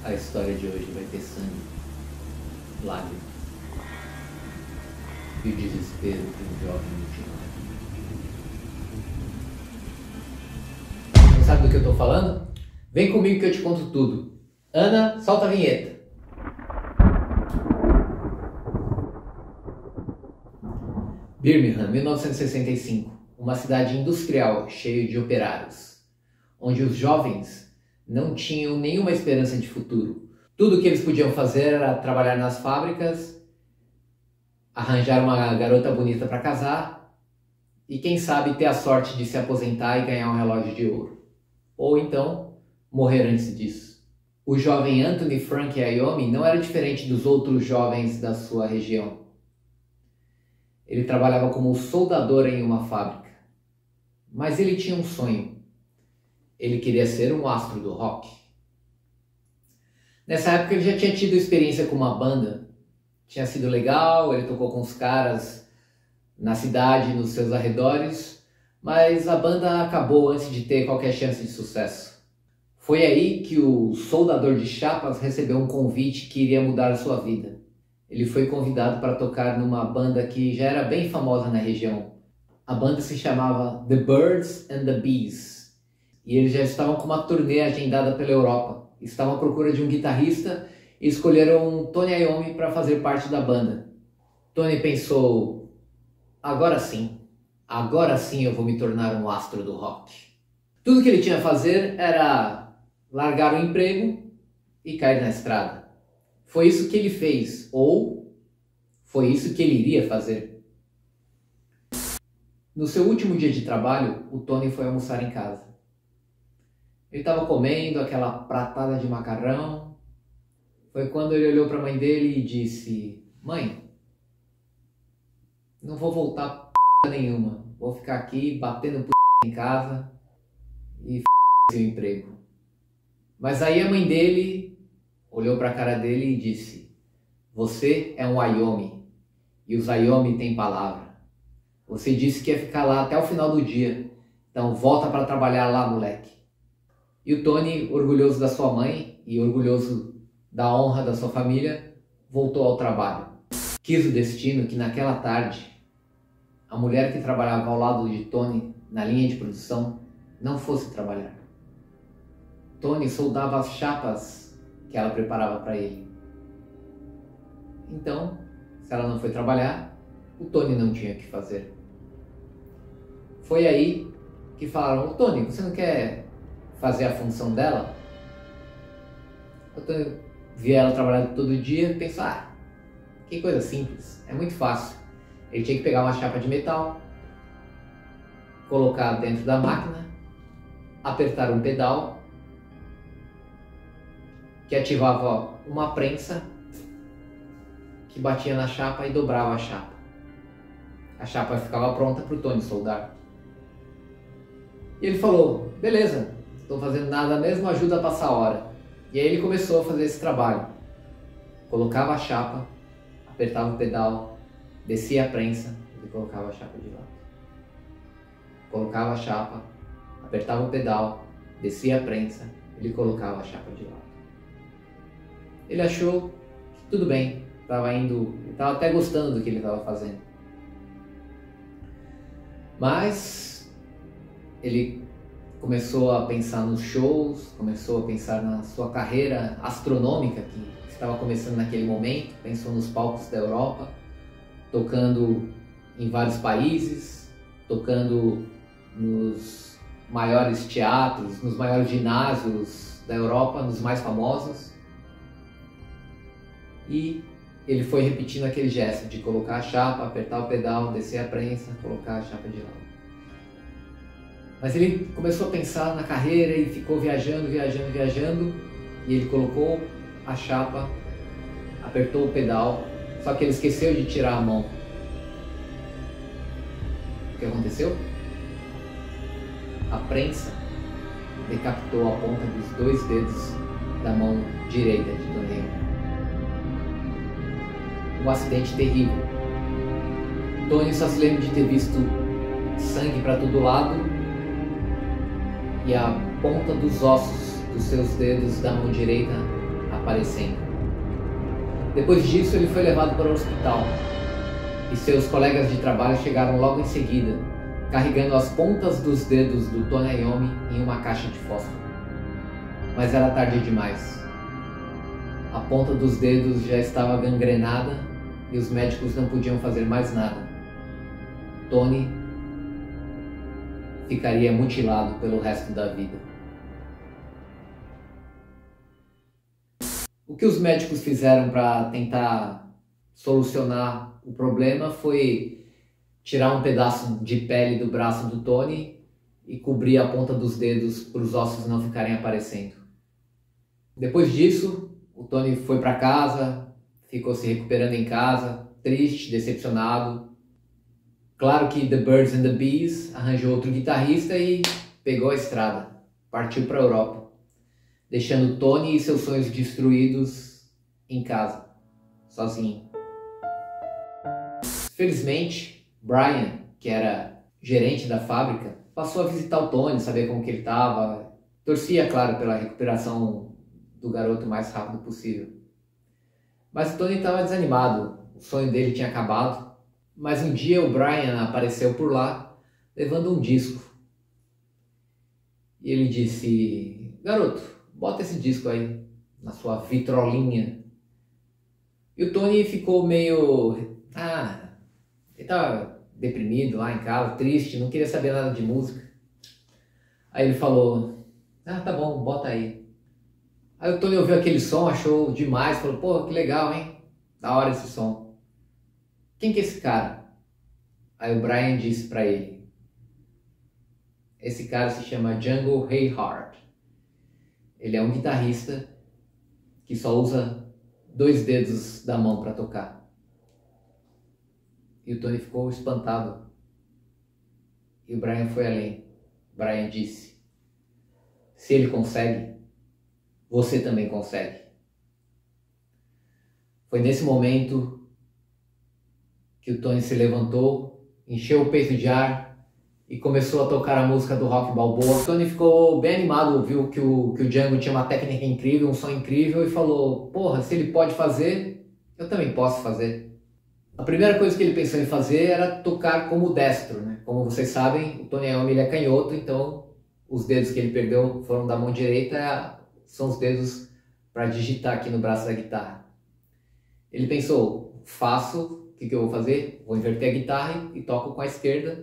A história de hoje vai ter sangue, lágrimas e o desespero de um jovem mutilado. Não sabe do que eu tô falando? Vem comigo que eu te conto tudo. Ana, solta a vinheta. Birmingham, 1965, uma cidade industrial cheia de operários, onde os jovens não tinham nenhuma esperança de futuro. Tudo o que eles podiam fazer era trabalhar nas fábricas, arranjar uma garota bonita para casar e, quem sabe, ter a sorte de se aposentar e ganhar um relógio de ouro. Ou então, morrer antes disso. O jovem Anthony Frank Ayomi não era diferente dos outros jovens da sua região. Ele trabalhava como soldador em uma fábrica. Mas ele tinha um sonho. Ele queria ser um astro do rock. Nessa época ele já tinha tido experiência com uma banda. Tinha sido legal, ele tocou com os caras na cidade, nos seus arredores, mas a banda acabou antes de ter qualquer chance de sucesso. Foi aí que o soldador de chapas recebeu um convite que iria mudar a sua vida. Ele foi convidado para tocar numa banda que já era bem famosa na região. A banda se chamava The Birds and the Bees. E eles já estavam com uma turnê agendada pela Europa. Estavam à procura de um guitarrista e escolheram Tony Iommi para fazer parte da banda. Tony pensou, agora sim eu vou me tornar um astro do rock. Tudo que ele tinha a fazer era largar o emprego e cair na estrada. Foi isso que ele fez, ou foi isso que ele iria fazer. No seu último dia de trabalho, o Tony foi almoçar em casa. Ele estava comendo aquela pratada de macarrão. Foi quando ele olhou para a mãe dele e disse, mãe, não vou voltar p*** nenhuma. Vou ficar aqui batendo p** em casa e f** seu emprego. Mas aí a mãe dele olhou para a cara dele e disse, você é um Ayomi e os Ayomi têm palavra. Você disse que ia ficar lá até o final do dia, então volta para trabalhar lá, moleque. E o Tony, orgulhoso da sua mãe e orgulhoso da honra da sua família, voltou ao trabalho. Quis o destino que naquela tarde, a mulher que trabalhava ao lado de Tony na linha de produção não fosse trabalhar. Tony soldava as chapas que ela preparava para ele. Então, se ela não foi trabalhar, o Tony não tinha o que fazer. Foi aí que falaram, Tony, você não quer fazer a função dela? O Tony via ela trabalhando todo dia e pensou, que coisa simples, é muito fácil. Ele tinha que pegar uma chapa de metal, colocar dentro da máquina, apertar um pedal que ativava uma prensa que batia na chapa e dobrava a chapa. A chapa ficava pronta para o Tony soldar. E ele falou, beleza, estou fazendo nada mesmo, ajuda a passar a hora. E aí ele começou a fazer esse trabalho. Colocava a chapa, apertava o pedal, descia a prensa e colocava a chapa de lado. Colocava a chapa, apertava o pedal, descia a prensa, ele colocava a chapa de lado. Ele achou que tudo bem, estava até gostando do que ele estava fazendo. Mas ele começou a pensar nos shows, começou a pensar na sua carreira astronômica que estava começando naquele momento, pensou nos palcos da Europa, tocando em vários países, tocando nos maiores teatros, nos maiores ginásios da Europa, nos mais famosos. E ele foi repetindo aquele gesto de colocar a chapa, apertar o pedal, descer a prensa, colocar a chapa de lado. Mas ele começou a pensar na carreira e ficou viajando, e ele colocou a chapa, apertou o pedal, só que ele esqueceu de tirar a mão. O que aconteceu? A prensa decapitou a ponta dos 2 dedos da mão direita de Tony Iommi. Um acidente terrível. Tony só se lembra de ter visto sangue para todo lado e a ponta dos ossos dos seus dedos da mão direita aparecendo. Depois disso, ele foi levado para o hospital e seus colegas de trabalho chegaram logo em seguida, carregando as pontas dos dedos do Tony Iommi em uma caixa de fósforo. Mas era tarde demais. A ponta dos dedos já estava gangrenada e os médicos não podiam fazer mais nada. Tony ficaria mutilado pelo resto da vida. O que os médicos fizeram para tentar solucionar o problema foi tirar um pedaço de pele do braço do Tony e cobrir a ponta dos dedos para os ossos não ficarem aparecendo. Depois disso, o Tony foi para casa, ficou se recuperando em casa, triste, decepcionado. Claro que The Birds and the Bees arranjou outro guitarrista e pegou a estrada, partiu para a Europa, deixando Tony e seus sonhos destruídos em casa, sozinho. Felizmente, Brian, que era gerente da fábrica, passou a visitar o Tony, saber como que ele estava, torcia, claro, pela recuperação do garoto o mais rápido possível. Mas o Tony estava desanimado, o sonho dele tinha acabado. Mas um dia o Brian apareceu por lá, levando um disco. E ele disse: garoto, bota esse disco aí, na sua vitrolinha. E o Tony ficou meio... ele estava deprimido lá em casa, triste, não queria saber nada de música. Aí ele falou: tá bom, bota aí. Aí o Tony ouviu aquele som, achou demais, falou: pô, que legal, hein? Da hora esse som. Quem que é esse cara? Aí o Brian disse para ele: esse cara se chama Django Reinhardt. Ele é um guitarrista que só usa 2 dedos da mão para tocar. E o Tony ficou espantado. E o Brian foi além. O Brian disse: se ele consegue, você também consegue. Foi nesse momento que o Tony se levantou, encheu o peito de ar e começou a tocar a música do Rock Balboa. O Tony ficou bem animado, viu que o Django tinha uma técnica incrível, um som incrível, e falou: porra, se ele pode fazer, eu também posso fazer. A primeira coisa que ele pensou em fazer era tocar como destro, né? Como vocês sabem, o Tony Iommi ele é canhoto, então os dedos que ele perdeu foram da mão direita, são os dedos para digitar aqui no braço da guitarra. Ele pensou: o que eu vou fazer? Vou inverter a guitarra e toco com a esquerda.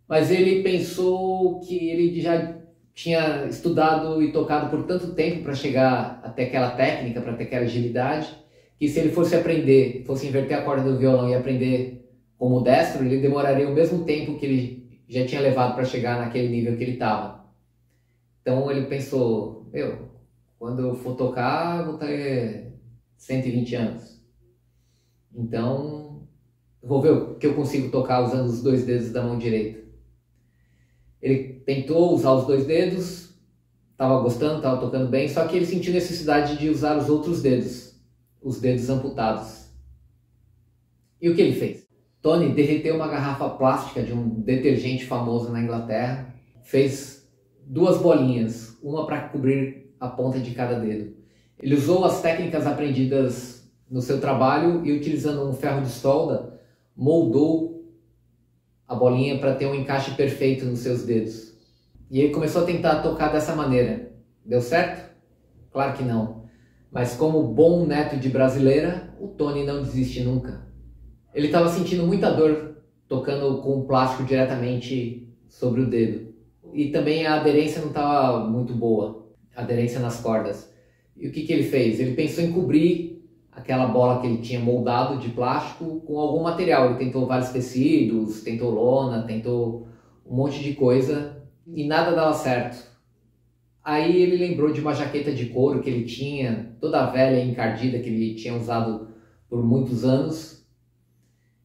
Mas ele pensou que ele já tinha estudado e tocado por tanto tempo para chegar até aquela técnica, para ter aquela agilidade, que se ele fosse inverter a corda do violão e aprender como destro, ele demoraria o mesmo tempo que ele já tinha levado para chegar naquele nível que ele estava. Então ele pensou: quando eu for tocar, eu vou ter 120 anos. Então vou ver o que eu consigo tocar usando os 2 dedos da mão direita. Ele tentou usar os 2 dedos, estava gostando, estava tocando bem, só que ele sentiu necessidade de usar os outros dedos, os dedos amputados. E o que ele fez? Tony derreteu uma garrafa plástica de um detergente famoso na Inglaterra, fez 2 bolinhas, uma para cobrir a ponta de cada dedo. Ele usou as técnicas aprendidas no seu trabalho e, utilizando um ferro de solda, moldou a bolinha para ter um encaixe perfeito nos seus dedos. E ele começou a tentar tocar dessa maneira. Deu certo? Claro que não. Mas como bom neto de brasileira, o Tony não desiste nunca. Ele estava sentindo muita dor tocando com o plástico diretamente sobre o dedo. E também a aderência não estava muito boa, a aderência nas cordas. E o que ele fez? Ele pensou em cobrir aquela bola que ele tinha moldado de plástico com algum material. Ele tentou vários tecidos, tentou lona, tentou um monte de coisa e nada dava certo. Aí ele lembrou de uma jaqueta de couro que ele tinha, toda velha e encardida, que ele tinha usado por muitos anos,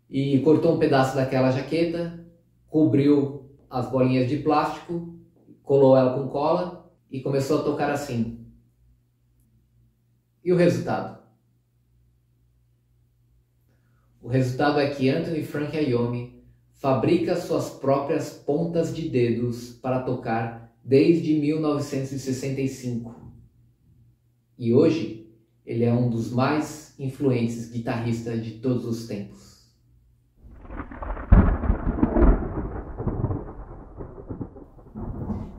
e cortou um pedaço daquela jaqueta, cobriu as bolinhas de plástico, colou ela com cola e começou a tocar assim. E o resultado? O resultado é que Anthony Frank Iommi fabrica suas próprias pontas de dedos para tocar desde 1965. E hoje ele é um dos mais influentes guitarristas de todos os tempos.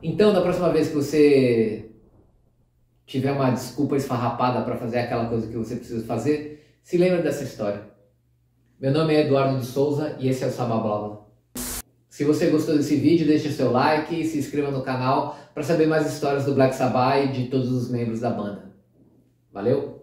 Então, da próxima vez que você tiver uma desculpa esfarrapada para fazer aquela coisa que você precisa fazer, se lembre dessa história. Meu nome é Eduardo de Souza e esse é o Sababala. Se você gostou desse vídeo, deixe seu like e se inscreva no canal para saber mais histórias do Black Sabbath e de todos os membros da banda. Valeu!